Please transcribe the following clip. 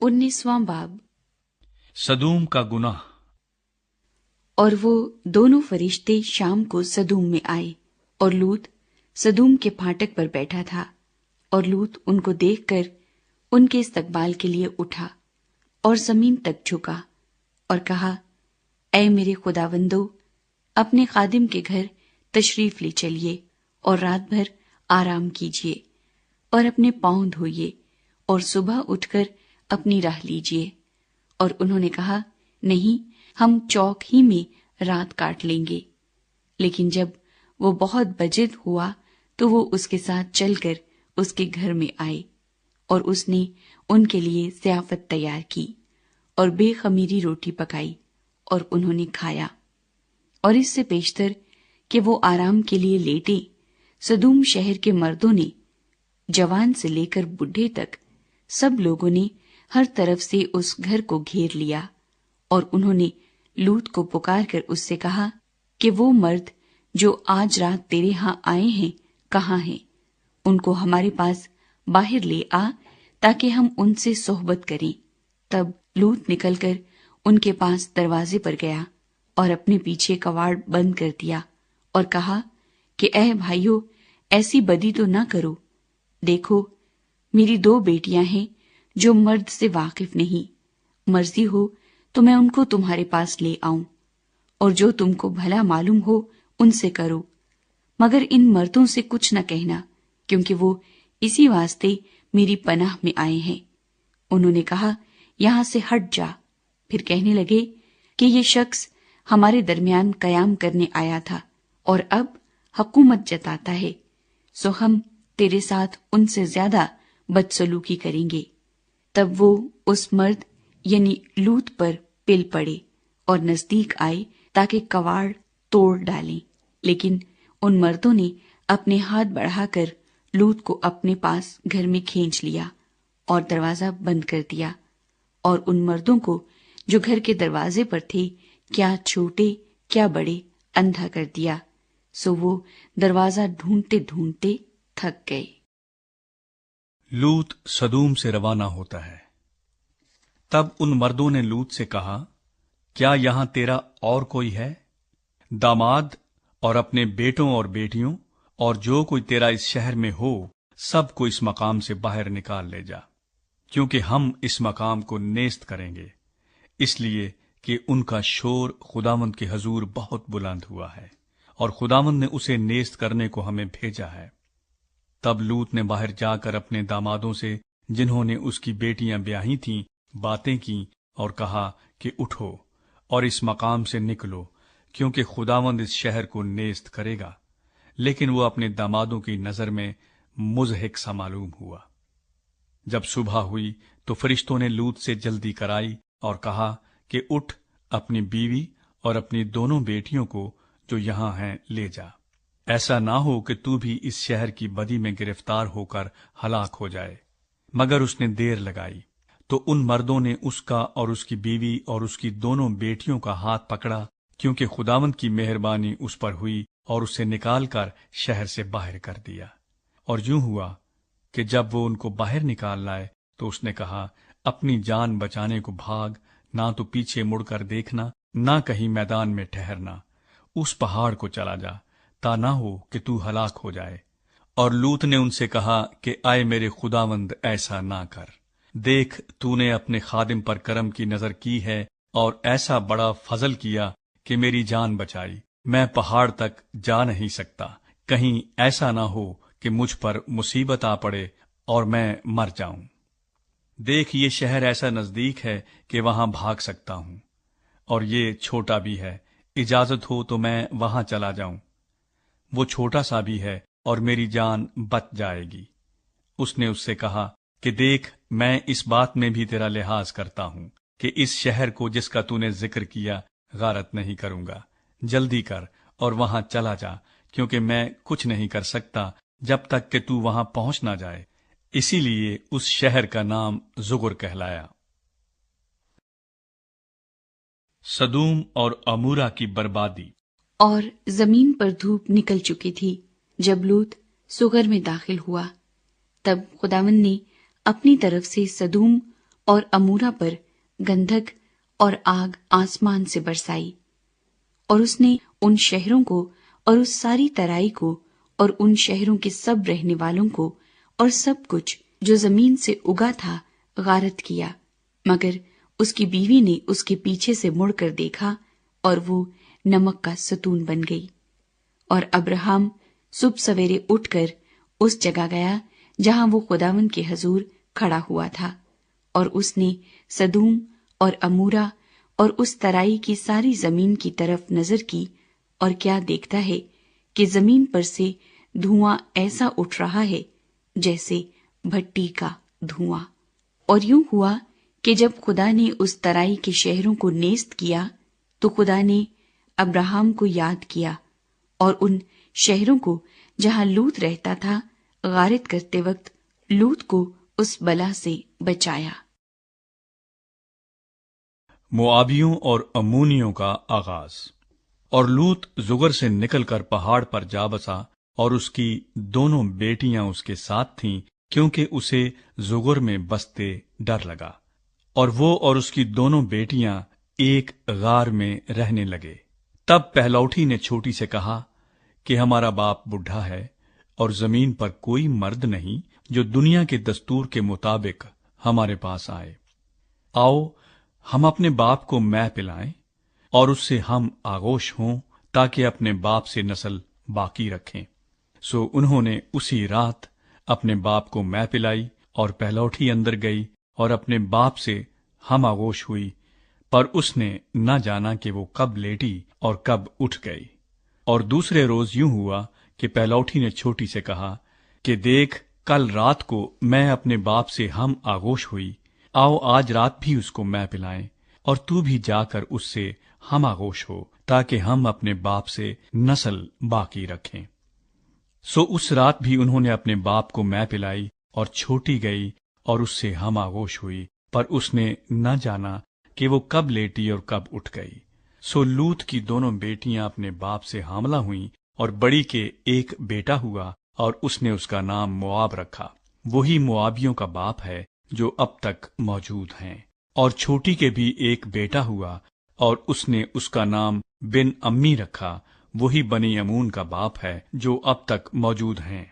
19वां बाब। सदूम का गुनाह। और वो दोनों फरिश्ते शाम को सदूम में आए, और लूत सदूम के फाटक पर बैठा था। और लूत उनको देखकर उनके इस्तकबाल के लिए उठा और जमीन तक झुका और कहा, ऐ मेरे खुदावंदो, अपने खादिम के घर तशरीफ ले चलिए और रात भर आराम कीजिए और अपने पांव धोइए और सुबह उठकर अपनी राह लीजिए। और उन्होंने कहा, नहीं, हम चौक ही में रात काट लेंगे। लेकिन जब वो बहुत बजिद हुआ तो वो उसके साथ चलकर उसके घर में आए, और उसने उनके लिए ज़ियाफत तैयार की और बेखमीरी रोटी पकाई, और उन्होंने खाया। और इससे पेशतर कि वो आराम के लिए लेटे, सदूम शहर के मर्दों ने, जवान से लेकर बुढ़े तक, सब लोगों ने हर तरफ से उस घर को घेर लिया। और उन्होंने लूत को पुकार कर उससे कहा कि वो मर्द जो आज रात तेरे यहाँ आए हैं कहाँ हैं? उनको हमारे पास बाहर ले आ, ताकि हम उनसे सोहबत करें। तब लूत निकलकर उनके पास दरवाजे पर गया और अपने पीछे कवाड़ बंद कर दिया और कहा कि ऐ भाइयों, ऐसी बदी तो न करो। देखो, मेरी 2 बेटियां हैं जो मर्द से वाकिफ नहीं। मर्जी हो तो मैं उनको तुम्हारे पास ले आऊं, और जो तुमको भला मालूम हो उनसे करो, मगर इन मर्दों से कुछ न कहना, क्योंकि वो इसी वास्ते मेरी पनाह में आए हैं। उन्होंने कहा, यहां से हट जा। फिर कहने लगे कि ये शख्स हमारे दरमियान कयाम करने आया था और अब हुकूमत जताता है, सो हम तेरे साथ उनसे ज्यादा बदसलूकी करेंगे। तब वो उस मर्द यानी लूत पर पिल पड़े और नजदीक आए ताकि कवाड़ तोड़ डालें। लेकिन उन मर्दों ने अपने हाथ बढ़ाकर लूत को अपने पास घर में खींच लिया और दरवाजा बंद कर दिया। और उन मर्दों को जो घर के दरवाजे पर थे, क्या छोटे क्या बड़े, अंधा कर दिया। सो वो दरवाजा ढूंढते ढूंढते थक गए। लूत सदूम से रवाना होता है। तब उन मर्दों ने लूत से कहा, क्या यहां तेरा और कोई है? दामाद और अपने बेटों और बेटियों और जो कोई तेरा इस शहर में हो, सबको इस मकाम से बाहर निकाल ले जा, क्योंकि हम इस मकाम को नेस्त करेंगे, इसलिए कि उनका शोर खुदावंद के हजूर बहुत बुलंद हुआ है और खुदावंद ने उसे नेस्त करने को हमें भेजा है। तब लूत ने बाहर जाकर अपने दामादों से, जिन्होंने उसकी बेटियां ब्याही थीं, बातें की और कहा कि उठो और इस मकाम से निकलो, क्योंकि खुदावंद इस शहर को नेस्त करेगा। लेकिन वो अपने दामादों की नजर में मुजहिक सा मालूम हुआ। जब सुबह हुई तो फरिश्तों ने लूत से जल्दी कराई और कहा कि उठ, अपनी बीवी और अपनी दोनों बेटियों को जो यहां हैं ले जा। ऐसा ना हो कि तू भी इस शहर की बदी में गिरफ्तार होकर हलाक हो जाए। मगर उसने देर लगाई तो उन मर्दों ने उसका और उसकी बीवी और उसकी दोनों बेटियों का हाथ पकड़ा, क्योंकि खुदावंद की मेहरबानी उस पर हुई और उसे निकालकर शहर से बाहर कर दिया। और यूं हुआ कि जब वो उनको बाहर निकाल लाए तो उसने कहा, अपनी जान बचाने को भाग, ना तो पीछे मुड़कर देखना, ना कहीं मैदान में ठहरना। उस पहाड़ को चला जा, ता ना हो कि तू हलाक हो जाए। और लूत ने उनसे कहा कि आए मेरे खुदावंद, ऐसा ना कर। देख, तूने अपने खादिम पर करम की नजर की है और ऐसा बड़ा फजल किया कि मेरी जान बचाई। मैं पहाड़ तक जा नहीं सकता, कहीं ऐसा ना हो कि मुझ पर मुसीबत आ पड़े और मैं मर जाऊं। देख, ये शहर ऐसा नजदीक है कि वहां भाग सकता हूं, और ये छोटा भी है, इजाजत हो तो मैं वहां चला जाऊं। वो छोटा सा भी है और मेरी जान बच जाएगी। उसने उससे कहा कि देख, मैं इस बात में भी तेरा लिहाज करता हूं कि इस शहर को जिसका तूने जिक्र किया गारत नहीं करूंगा। जल्दी कर और वहां चला जा, क्योंकि मैं कुछ नहीं कर सकता जब तक कि तू वहां पहुंच ना जाए। इसीलिए उस शहर का नाम जुगर कहलाया। सदूम और अमूरा की बर्बादी। और जमीन पर धूप निकल चुकी थी जब लूत सुगर में दाखिल हुआ। तब खुदावंद ने अपनी तरफ से सदूम اور امورا پر گندھک اور آگ آسمان سے برسائی، اور اس نے ان شہروں کو اور اس ساری ترائی کو اور ان شہروں کے سب رہنے والوں کو اور سب کچھ جو زمین سے اگا تھا غارت کیا، مگر اس کی بیوی نے اس کے پیچھے سے مڑ کر دیکھا اور وہ نمک کا ستون بن گئی۔ اور ابراہم صبح سویرے اٹھ کر اس جگہ گیا جہاں وہ خداوند کے حضور کھڑا ہوا تھا، اور اس نے سدوم اور امورا اور اس ترائی کی ساری زمین کی طرف نظر کی، اور کیا دیکھتا ہے کہ زمین پر سے دھواں ایسا اٹھ رہا ہے جیسے بھٹی کا دھواں۔ اور یوں ہوا کہ جب خدا نے اس ترائی کے شہروں کو نیست کیا تو خدا نے ابراہم کو یاد کیا اور ان شہروں کو جہاں لوط رہتا تھا غارت کرتے وقت لوط کو اس بلا سے بچایا۔ موآبیوں اور امونیوں کا آغاز۔ اور لوط زگر سے نکل کر پہاڑ پر جا بسا، اور اس کی دونوں بیٹیاں اس کے ساتھ تھیں، کیونکہ اسے زگر میں بستے ڈر لگا، اور وہ اور اس کی دونوں بیٹیاں ایک غار میں رہنے لگے۔ تب پہلوٹی نے چھوٹی سے کہا کہ ہمارا باپ بڈھا ہے، اور زمین پر کوئی مرد نہیں جو دنیا کے دستور کے مطابق ہمارے پاس آئے۔ آؤ ہم اپنے باپ کو مے پلائیں اور اس سے ہم آغوش ہوں، تاکہ اپنے باپ سے نسل باقی رکھیں۔ سو انہوں نے اسی رات اپنے باپ کو مے پلائی، اور پہلوٹی اندر گئی اور اپنے باپ سے ہم آغوش ہوئی، پر اس نے نہ جانا کہ وہ کب لیٹی اور کب اٹھ گئی۔ اور دوسرے روز یوں ہوا کہ پہلوٹی نے چھوٹی سے کہا کہ دیکھ، کل رات کو میں اپنے باپ سے ہم آغوش ہوئی، آؤ آج رات بھی اس کو مے پلائیں، اور تو بھی جا کر اس سے ہم آغوش ہو، تاکہ ہم اپنے باپ سے نسل باقی رکھیں۔ سو اس رات بھی انہوں نے اپنے باپ کو مے پلائی، اور چھوٹی گئی اور اس سے ہم آغوش ہوئی، پر اس نے نہ جانا کہ وہ کب لیٹی اور کب اٹھ گئی۔ سو لوط کی دونوں بیٹیاں اپنے باپ سے حاملہ ہوئیں، اور بڑی کے ایک بیٹا ہوا، اور اس نے اس کا نام موآب رکھا۔ وہی موآبیوں کا باپ ہے جو اب تک موجود ہیں۔ اور چھوٹی کے بھی ایک بیٹا ہوا، اور اس نے اس کا نام بن امی رکھا۔ وہی بنی امون کا باپ ہے جو اب تک موجود ہیں۔